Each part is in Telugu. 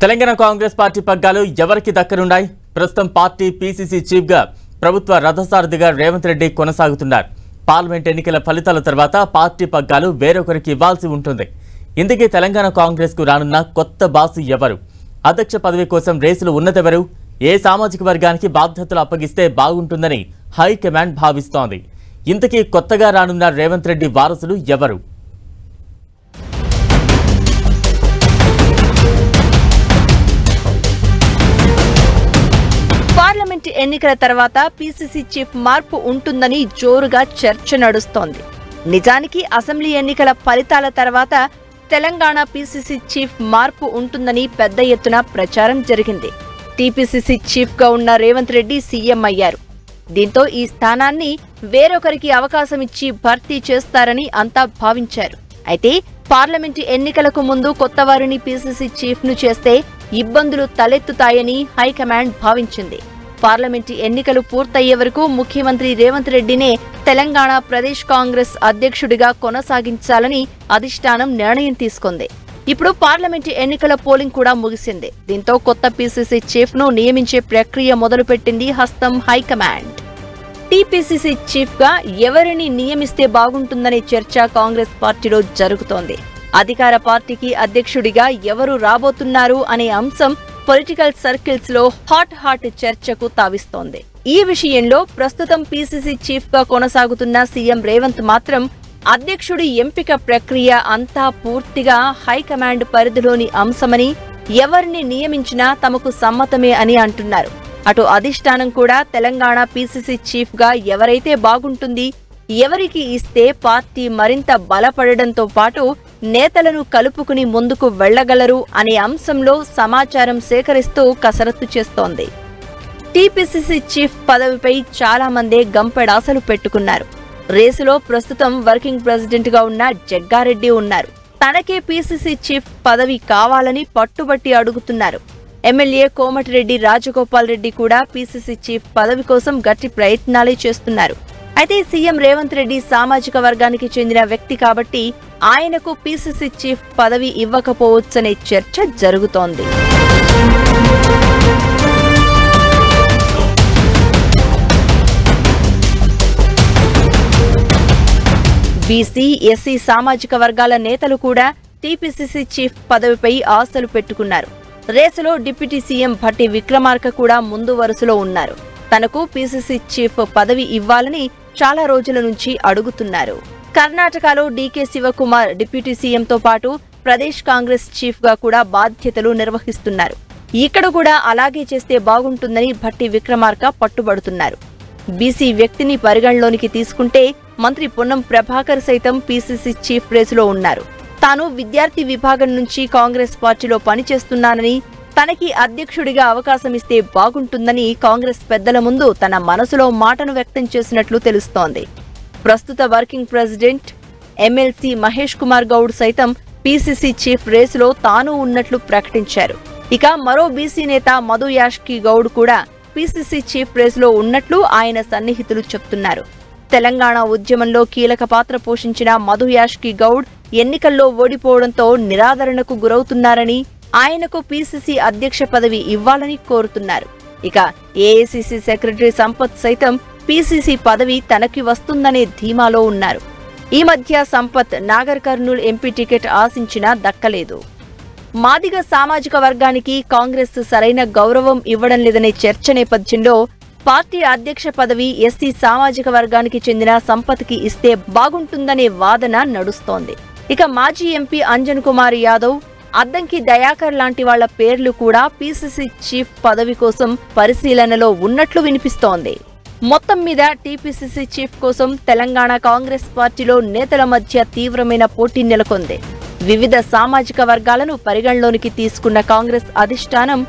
తెలంగాణ కాంగ్రెస్ పార్టీ పగ్గాలు ఎవరికి దక్కనున్నాయి? ప్రస్తుతం పార్టీ పీసీసీ చీఫ్ గా ప్రభుత్వ రథసారథిగా రేవంత్ రెడ్డి కొనసాగుతున్నారు. పార్లమెంట్ ఎన్నికల ఫలితాల తర్వాత పార్టీ పగ్గాలు వేరొకరికి ఇవ్వాల్సి ఉంటుంది. ఇందుకే తెలంగాణ కాంగ్రెస్ కు రానున్న కొత్త బాసు ఎవరు? అధ్యక్ష పదవి కోసం రేసులు ఉన్నదెవరు? ఏ సామాజిక వర్గానికి బాధ్యతలు అప్పగిస్తే బాగుంటుందని హైకమాండ్ భావిస్తోంది. ఇంతకీ కొత్తగా రానున్న రేవంత్ రెడ్డి వారసులు ఎవరు? పార్లమెంట్ ఎన్నికల తర్వాత పీసీసీ చీఫ్ మార్పు ఉంటుందని జోరుగా చర్చ నడుస్తోంది. నిజానికి అసెంబ్లీ ఎన్నికల ఫలితాల తర్వాత తెలంగాణ పీసీసీ చీఫ్ మార్పు ఉంటుందని పెద్ద ఎత్తున ప్రచారం జరిగింది. టీపీసీసీ చీఫ్ గా ఉన్న రేవంత్ రెడ్డి సీఎం అయ్యారు. దీంతో ఈ స్థానాన్ని వేరొకరికి అవకాశం ఇచ్చి భర్తీ చేస్తారని అంతా భావించారు. అయితే పార్లమెంటు ఎన్నికలకు ముందు కొత్త వారిని పీసీసీ చీఫ్ ను చేస్తే ఇబ్బందులు తలెత్తుతాయని హైకమాండ్ భావించింది. పార్లమెంటు ఎన్నికలు పూర్తయ్యే వరకు ముఖ్యమంత్రి రేవంత్ రెడ్డినే తెలంగాణ ప్రదేశ్ కాంగ్రెస్ అధ్యక్షుడిగా కొనసాగించాలని అధిష్టానం నిర్ణయం తీసుకుంది. ఇప్పుడు పార్లమెంటు ఎన్నికల పోలింగ్ కూడా ముగిసింది. దీంతో కొత్త పీసీసీ చీఫ్ ను నియమించే ప్రక్రియ మొదలుపెట్టింది హస్తం హైకమాండ్. టీపీసీసీ చీఫ్ గా ఎవరిని నియమిస్తే బాగుంటుందనే చర్చ కాంగ్రెస్ పార్టీలో జరుగుతోంది. అధికార పార్టీకి అధ్యక్షుడిగా ఎవరు రాబోతున్నారు అనే అంశం పొలిటికల్ సర్కిల్స్ లో హాట్ చర్చకు తావిస్తోంది. ఈ విషయంలో ప్రస్తుతం పీసీసీ చీఫ్ గా కొనసాగుతున్న సీఎం రేవంత్ మాత్రం అధ్యక్షుడి ఎంపిక ప్రక్రియ అంతా పూర్తిగా హైకమాండ్ పరిధిలోని అంశమని, ఎవరిని నియమించినా తమకు సమ్మతమే అని అంటున్నారు. అటు అధిష్టానం కూడా తెలంగాణ పీసీసీ చీఫ్ గా ఎవరైతే బాగుంటుంది, ఎవరికి ఇస్తే పార్టీ మరింత బలపడడంతో పాటు నేతలను కలుపుకుని ముందుకు వెళ్లగలరు అనే అంశంలో సమాచారం సేకరిస్తూ కసరత్తు చేస్తోంది. టీపీసీసీ చీఫ్ పదవిపై చాలా మందే గంపెడాసలు పెట్టుకున్నారు. రేసులో ప్రస్తుతం వర్కింగ్ ప్రెసిడెంట్ గా ఉన్న జగ్గారెడ్డి ఉన్నారు. తనకే పీసీసీ చీఫ్ పదవి కావాలని పట్టుబట్టి అడుగుతున్నారు. ఎమ్మెల్యే కోమటిరెడ్డి రాజగోపాల్ రెడ్డి కూడా పీసీసీ చీఫ్ పదవి కోసం గట్టి ప్రయత్నాలే చేస్తున్నారు. అయితే సీఎం రేవంత్ రెడ్డి సామాజిక వర్గానికి చెందిన వ్యక్తి కాబట్టి ఆయనకు పీసీసీ చీఫ్ పదవి ఇవ్వకపోవచ్చనే చర్చ జరుగుతోంది. బీసీ, ఎస్సీ సామాజిక వర్గాల నేతలు కూడా టీపీసీసీ చీఫ్ పదవిపై ఆశలు పెట్టుకున్నారు. రేసులో డిప్యూటీ సీఎం భట్టి విక్రమార్క కూడా ముందు వరుసలో ఉన్నారు. తనకు పీసీసీ చీఫ్ పదవి ఇవ్వాలని చాలా రోజుల నుంచి అడుగుతున్నారు. కర్ణాటకలో డీకే శివకుమార్ డిప్యూటీ సీఎంతో పాటు ప్రదేశ్ కాంగ్రెస్ చీఫ్ గా కూడా బాధ్యతలు నిర్వహిస్తున్నారు. ఇక్కడ కూడా అలాగే చేస్తే బాగుంటుందని భట్టి విక్రమార్క పట్టుబడుతున్నారు. బీసీ వ్యక్తిని పరిగణలోనికి తీసుకుంటే మంత్రి పొన్నం ప్రభాకర్ సైతం పీసీసీ చీఫ్ రేసులో ఉన్నారు. తాను విద్యార్థి విభాగం నుంచి కాంగ్రెస్ పార్టీలో పనిచేస్తున్నానని, తనకి అధ్యక్షుడిగా అవకాశం ఇస్తే బాగుంటుందని కాంగ్రెస్ పెద్దల ముందు తన మనసులో మాటను వ్యక్తం చేసినట్లు తెలుస్తోంది. ప్రస్తుత working president MLC Mahesh Kumar Goud సైతం పీసీసీ చీఫ్ రేసులో తాను ఉన్నట్లు ప్రకటించారు. ఇక మరో బీసీ నేత మధు యాష్కి గౌడ్ కూడా పీసీసీ చీఫ్ రేసులో ఉన్నట్లు ఆయన సన్నిహితులు చెప్తున్నారు. తెలంగాణ ఉద్యమంలో కీలక పాత్ర పోషించిన మధు యాష్కి గౌడ్ ఎన్నికల్లో ఓడిపోవడంతో నిరాదరణకు గురవుతున్నారని, ఆయనకు పీసీసీ అధ్యక్ష పదవి ఇవ్వాలని కోరుతున్నారు. ఇక ఏఐసీసీ సెక్రటరీ సంపత్ సైతం పీసీసీ పదవి తనకి వస్తుందనే ధీమాలో ఉన్నారు. ఈ మధ్య సంపత్ నాగర్ కర్నూల్ ఎంపీ టికెట్ ఆశించినా దక్కలేదు. మాదిగ సామాజిక వర్గానికి కాంగ్రెస్ సరైన గౌరవం ఇవ్వడం లేదనే చర్చ నేపథ్యంలో పార్టీ అధ్యక్ష పదవి ఎస్సీ సామాజిక వర్గానికి చెందిన సంపత్కి ఇస్తే బాగుంటుందనే వాదన నడుస్తోంది. ఇక మాజీ ఎంపీ అంజన్ కుమార్ యాదవ్, అద్దంకి దయాకర్ లాంటి వాళ్ల పేర్లు కూడా పీసీసీ చీఫ్ పదవి కోసం పరిశీలనలో ఉన్నట్లు వినిపిస్తోంది. మొత్తం మీద టీపీసీసీ చీఫ్ కోసం తెలంగాణ కాంగ్రెస్ పార్టీలో నేతల మధ్య తీవ్రమైన పోటీ నెలకొంది. వివిధ సామాజిక వర్గాలను పరిగణలోనికి తీసుకున్న కాంగ్రెస్ అధిష్టానం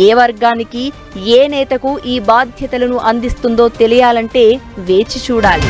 ఏ వర్గానికి, ఏ నేతకు ఈ బాధ్యతలను అందిస్తుందో తెలియాలంటే వేచి చూడాలి.